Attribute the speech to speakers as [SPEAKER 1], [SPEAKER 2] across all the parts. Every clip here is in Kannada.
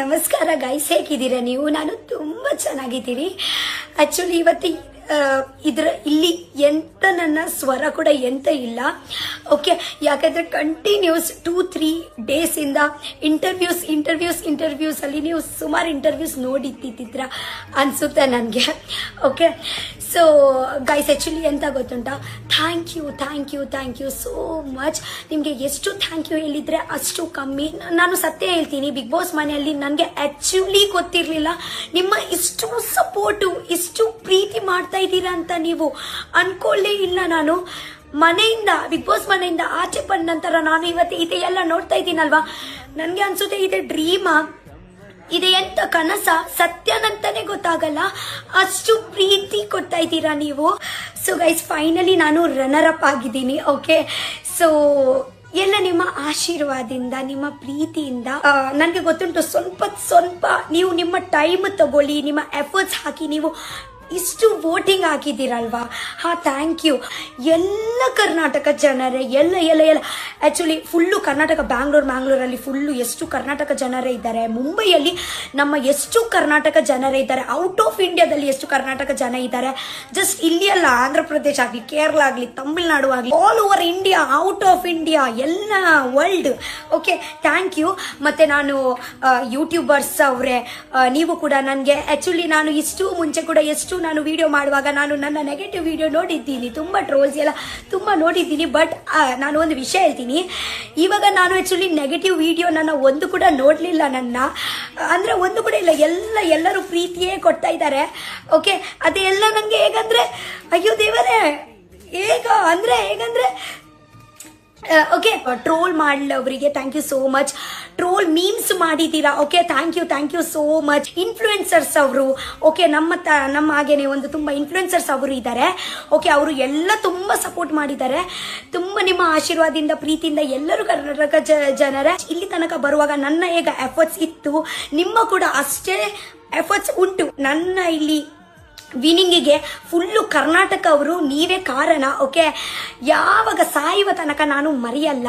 [SPEAKER 1] ನಮಸ್ಕಾರ ಗೈಸ್, ಹೇಗಿದ್ದೀರಾ ನೀವು? ನಾನು ತುಂಬಾ ಚೆನ್ನಾಗಿದ್ದೀನಿ. ಆಕ್ಚುಲಿ ಇವತ್ತು ಇಲ್ಲಿ ಎಂತ ನನ್ನ ಸ್ವರ ಕೂಡ ಎಂತ ಇಲ್ಲ. ಓಕೆ, ಯಾಕಂದ್ರೆ ಕಂಟಿನ್ಯೂಸ್ 2-3 ಡೇಸ್ ಇಂದ ಇಂಟರ್ವ್ಯೂಸ್ ಅಲ್ಲಿ ನೀವು ಸುಮಾರು ಇಂಟರ್ವ್ಯೂಸ್ ನೋಡಿದ್ದಿದ್ರ ಅನ್ಸುತ್ತೆ ನನಗೆ. ಓಕೆ, ಸೊ ಗೈಸ್ ಆಕ್ಚುಲಿ ಎಂತ ಗೊತ್ತುಂಟಾ, ಥ್ಯಾಂಕ್ ಯು ಸೋ ಮಚ್. ನಿಮಗೆ ಎಷ್ಟು ಥ್ಯಾಂಕ್ ಯು ಹೇಳಿದ್ರೆ ಅಷ್ಟು ಕಮ್ಮಿ. ನಾನು ಸತ್ಯ ಹೇಳ್ತೀನಿ, ಬಿಗ್ ಬಾಸ್ ಮನೆಯಲ್ಲಿ ನನಗೆ ಆಕ್ಚುಲಿ ಗೊತ್ತಿರಲಿಲ್ಲ ನಿಮ್ಮ ಇಷ್ಟು ಸಪೋರ್ಟು, ಇಷ್ಟು ಪ್ರೀತಿ ಮಾಡ್ತಾ ಇದ್ದೀರಾ ಅಂತ ನೀವು ಅನ್ಕೊಳ್ಳೇ ಇಲ್ಲ. ನಾನು ಬಿಗ್ ಬಾಸ್ ಮನೆಯಿಂದ ಆಚೆ ಬಂದ ನಂತರ ನಾನು ಇವತ್ತು ಇದೆಲ್ಲ ನೋಡ್ತಾ ಇದ್ದೀನಲ್ವಾ, ನನಗೆ ಅನ್ಸುತ್ತೆ ಇದೆ ಡ್ರೀಮಾ, ಇದೆ ಎಂತ ಕನಸ, ಸತ್ಯನಂತಾನೆ ಗೊತ್ತಾಗಲ್ಲ, ಅಷ್ಟು ಪ್ರೀತಿ ಕೊಡ್ತಾ ಇದ್ದೀರಾ ನೀವು. ಸೊ ಗೈಸ್, ಫೈನಲಿ ನಾನು ರನ್ನರ್ ಅಪ್ ಆಗಿದ್ದೀನಿ. ಓಕೆ, ಸೊ ಎಲ್ಲ ನಿಮ್ಮ ಆಶೀರ್ವಾದದಿಂದ, ನಿಮ್ಮ ಪ್ರೀತಿಯಿಂದ ನನಗೆ ಗೊತ್ತುಂಟು, ಸ್ವಲ್ಪ ನೀವು ನಿಮ್ಮ ಟೈಮ್ ತಗೊಳ್ಳಿ, ನಿಮ್ಮ ಎಫರ್ಟ್ಸ್ ಹಾಕಿ ನೀವು ಇಷ್ಟು ವೋಟಿಂಗ್ ಹಾಕಿದ್ದೀರಲ್ವಾ. ಥ್ಯಾಂಕ್ ಯು ಎಲ್ಲ ಕರ್ನಾಟಕ ಜನರೇ, ಎಲ್ಲ ಆಕ್ಚುಲಿ ಫುಲ್ಲು ಕರ್ನಾಟಕ, ಬ್ಯಾಂಗ್ಳೂರಲ್ಲಿ ಫುಲ್ಲು ಎಷ್ಟು ಕರ್ನಾಟಕ ಜನರೇ ಇದ್ದಾರೆ, ಮುಂಬೈಯಲ್ಲಿ ನಮ್ಮ ಎಷ್ಟು ಕರ್ನಾಟಕ ಜನರೇ ಇದ್ದಾರೆ, ಔಟ್ ಆಫ್ ಇಂಡಿಯಾದಲ್ಲಿ ಎಷ್ಟು ಕರ್ನಾಟಕ ಜನ ಇದ್ದಾರೆ, ಜಸ್ಟ್ ಇಲ್ಲಿ ಅಲ್ಲ, ಆಂಧ್ರ ಪ್ರದೇಶ ಆಗಲಿ, ಕೇರಳ ಆಗಲಿ, ತಮಿಳ್ನಾಡು ಆಗಲಿ, all over India, out of India, ಎಲ್ಲ ವರ್ಲ್ಡ್. Okay, thank you. ಮತ್ತೆ ನಾನು ಯೂಟ್ಯೂಬರ್ಸ್ ಅವರೇ, ನೀವು ಕೂಡ ನನಗೆ ಆಕ್ಚುಲಿ ನಾನು ಇಷ್ಟು ಮುಂಚೆ ಕೂಡ ನಾನು ವಿಡಿಯೋ ಮಾಡುವಾಗ ನಾನು ನನ್ನ ನೆಗೆಟಿವ್ ವಿಡಿಯೋ ನೋಡಿದ್ದೀನಿ, ತುಂಬ ಟ್ರೋಲ್ಸ್ ಎಲ್ಲ ತುಂಬ ನೋಡಿದ್ದೀನಿ. ಬಟ್ ನಾನು ಒಂದು ವಿಷಯ ಹೇಳ್ತೀನಿ, ಇವಾಗ ನಾನು ಆಕ್ಚುಲಿ ನೆಗೆಟಿವ್ ವಿಡಿಯೋ ನನ್ನ ಒಂದು ಕೂಡ ನೋಡಲಿಲ್ಲ, ಅಂದ್ರೆ ಒಂದು ಕೂಡ ಇಲ್ಲ, ಎಲ್ಲರೂ ಪ್ರೀತಿಯೇ ಕೊಡ್ತಾ ಇದ್ದಾರೆ. ಓಕೆ, ಅದೆಲ್ಲ ನನಗೆ ಹೇಗಂದ್ರೆ, ಅಯ್ಯೋ ದೇವರೇ, ಹೇಗಂದ್ರೆ ಓಕೆ, ಟ್ರೋಲ್ ಮಾಡಲವರಿಗೆ thank you so much. Troll memes ಮಾಡಿದ್ದೀರಾ, okay, thank you so much. Influencers ಅವರು, ಓಕೆ, ನಮ್ಮ ಹಾಗೇನೆ ಒಂದು ತುಂಬ ಇನ್ಫ್ಲೂಯೆನ್ಸರ್ಸ್ ಅವರು ಇದ್ದಾರೆ. ಓಕೆ, ಅವರು ಎಲ್ಲ ತುಂಬ ಸಪೋರ್ಟ್ ಮಾಡಿದ್ದಾರೆ. ತುಂಬ ನಿಮ್ಮ ಆಶೀರ್ವಾದದಿಂದ, ಪ್ರೀತಿಯಿಂದ ಎಲ್ಲರೂ ಕರ್ನಾಟಕ ಜನರ ಇಲ್ಲಿ ತನಕ ಬರುವಾಗ ನನ್ನ ಹೇಗ ಎಫರ್ಟ್ಸ್ ಇತ್ತು, ನಿಮ್ಮ ಕೂಡ ಅಷ್ಟೇ ಎಫರ್ಟ್ಸ್ ಉಂಟು. ನನ್ನ ಇಲ್ಲಿ ವಿನಿಂಗಿಗೆ ಫುಲ್ಲು ಕರ್ನಾಟಕ ಅವರು ನೀವೇ ಕಾರಣ. ಓಕೆ, ಯಾವಾಗ ಸಾಯುವ ತನಕ ನಾನು ಮರೆಯಲ್ಲ.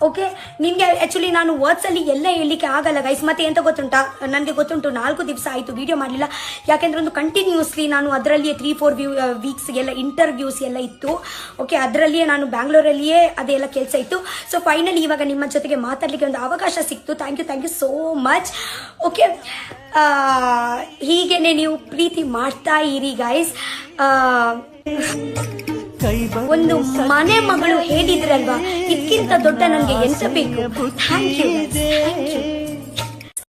[SPEAKER 1] ಓಕೆ, ನಿಮಗೆ ಆಕ್ಚುಲಿ ನಾನು ವರ್ಡ್ಸಲ್ಲಿ ಎಲ್ಲ ಹೇಳಲಿಕ್ಕೆ ಆಗಲ್ಲ ಗೈಸ್. ಮತ್ತೆ ಎಂತ ಗೊತ್ತುಂಟಾ, ನನಗೆ ಗೊತ್ತುಂಟು 4 ದಿವಸ ಆಯಿತು ವಿಡಿಯೋ ಮಾಡಲಿಲ್ಲ, ಯಾಕೆಂದ್ರೆ ಒಂದು ಕಂಟಿನ್ಯೂಸ್ಲಿ ನಾನು ಅದರಲ್ಲಿಯೇ 3-4 ವೀಕ್ಸ್ ಎಲ್ಲ ಇಂಟರ್ವ್ಯೂಸ್ ಎಲ್ಲ ಇತ್ತು. ಓಕೆ, ಅದರಲ್ಲಿಯೇ ನಾನು ಬ್ಯಾಂಗ್ಳೂರಲ್ಲಿಯೇ ಅದೆಲ್ಲ ಕೆಲಸ ಇತ್ತು. ಸೊ ಫೈನಲಿ ಇವಾಗ ನಿಮ್ಮ ಜೊತೆಗೆ ಮಾತಾಡಲಿಕ್ಕೆ ಒಂದು ಅವಕಾಶ ಸಿಕ್ತು. Thank you so much. Okay, ಹೀಗೇನೆ ನೀವು ಪ್ರೀತಿ ಮಾಡ್ತಾ ಇರಿ ಗೈಸ್. ಒಂದು ಮನೆ ಮಗಳು ಹೇಳಿದ್ರಲ್ವಾ, ಇದಕ್ಕಿಂತ ದೊಡ್ಡ ನನಗೆ ಎಂತ ಬೇಕು. Thank you.